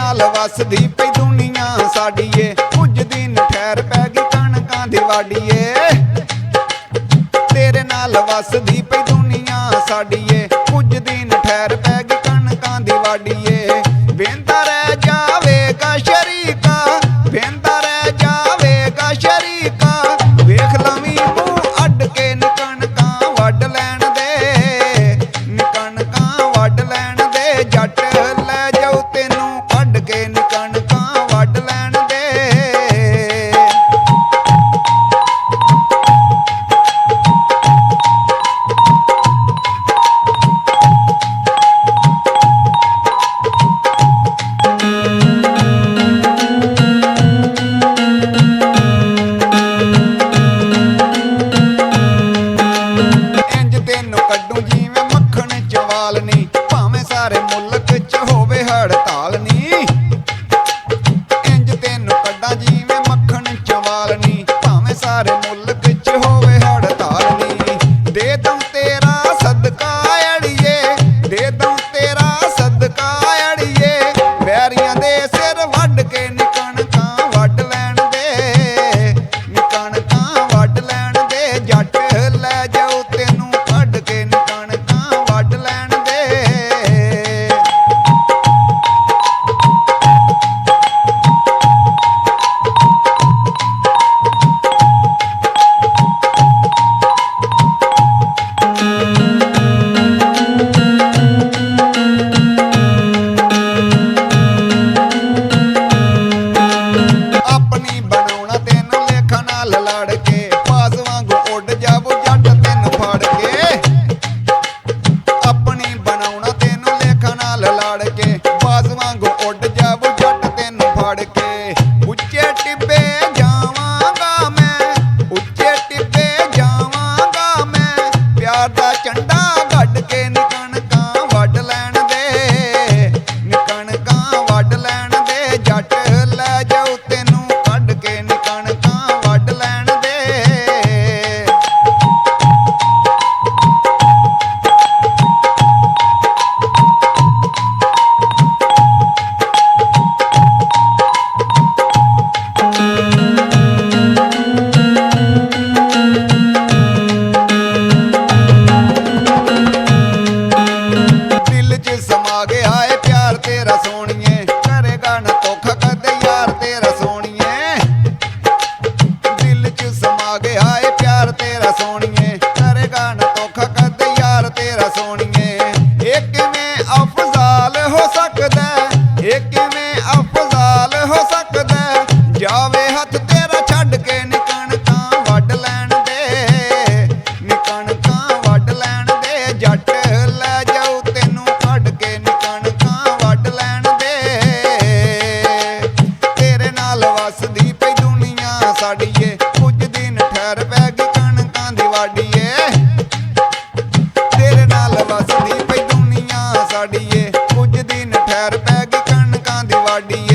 नाल वसदी पई दुनिया साडी ए, कुछ दिन ठहर पै गई कणकां दी वाडी ए। तेरे नाल वसदी पई दुनिया साडी ए, कुछ दिन ठहर पै गई कणकां दी वाडी ए। वेंदा रह जावेगा शरीका, वेंदा रह जावेगा शरीका, वेख लवीं मूंह अड्ड के नी कणकां वड्ड लैण दे, नी कणकां वड्ड लैण दे। जट लै जाऊ तैनूं कढ के नी कणकां वड्ड लैण दे। इंज तैनूं कड्डूं जिवें मक्खण च वाल नी, भावें सारे मुल्क च होवे हड़ताल नी। इंज तैनूं कड्डां जिवें मक्खण च वाल नी, भावें सारे मुल्क च होवे हड़ताल नी। दे दूं तेरा सदका अड़िए, दे दूं तेरा सदका अड़िए, बैरियां दे सिर वड्ड के नी कणकां वड्ड लैण दे, नी कणकां वड्ड लैण दे। जट लै जाऊ तैनूं कढ के नी कणकां वड्ड लैण दे। अपनी बनाउणा तैनूं लेखा नाल लड़ के, पास वांगू उड़ जावू जट तैनूं फड़ के। अपनी बनाउणा तैनूं लेखा नाल लड़ के, पास वांगू उड़ जावू जट तैनूं फड़ के। उच्चे टिब्बे जावांगा मैं, उच्चे टिब्बे जावांगा मैं, प्यार दा झंडा गड्ड के नी कणकां वड्ड लैण दे, नी कणकां वड्ड लैण दे। जट लै जाऊ तैनूं कढ के नी कणकां वड्ड लैण दे। दिल च समा गया है प्यार तेरा सोहणीए, करेगा ना धोखा कदे यार तेरा सोहणीए। दिल च समा गया है प्यार तेरा सोहणीए, करेगा ना धोखा कदे यार तेरा सोहणीए। ਇਹ ਕਿਵੇਂ ਅਫਜ਼ਾਲ ਹੋ ਸਕਦਾ, ਇਹ ਕਿਵੇਂ ਅਫਜ਼ਾਲ ਹੋ ਸਕਦਾ, ਜਾਵੇ ਹੱਥ ਤੇਰਾ ਛੱਡ ਕੇ ਨੀ ਕਣਕਾਂ ਵੱਢ ਲੈਣ ਦੇ, ਨੀ ਕਣਕਾਂ ਵੱਢ ਲੈਣ ਦੇ। ਜੱਟ ਲੈ ਜਾਊ ਤੈਨੂੰ ਕੱਢ ਕੇ ਨੀ ਕਣਕਾਂ ਵੱਢ ਲੈਣ ਦੇ। ਤੇਰੇ ਨਾਲ ਵਸਦੀ ਪਈ ਦੁਨੀਆ ਸਾਡੀ ਏ, ਕੁਝ ਦਿਨ ਠਹਿਰ ਪੈ ਗਈ ਕਣਕਾਂ ਦੀ ਵਾਡੀ ਏ। ਤੇਰੇ ਨਾਲ ਵਸਦੀ ਪਈ ਦੁਨੀਆ ਸਾਡੀ ਏ, ਕੁਝ ਦਿਨ ਠਹਿਰ ਪੈ ਗਈ ਕਣਕਾਂ ਦੀ ਵਾਡੀ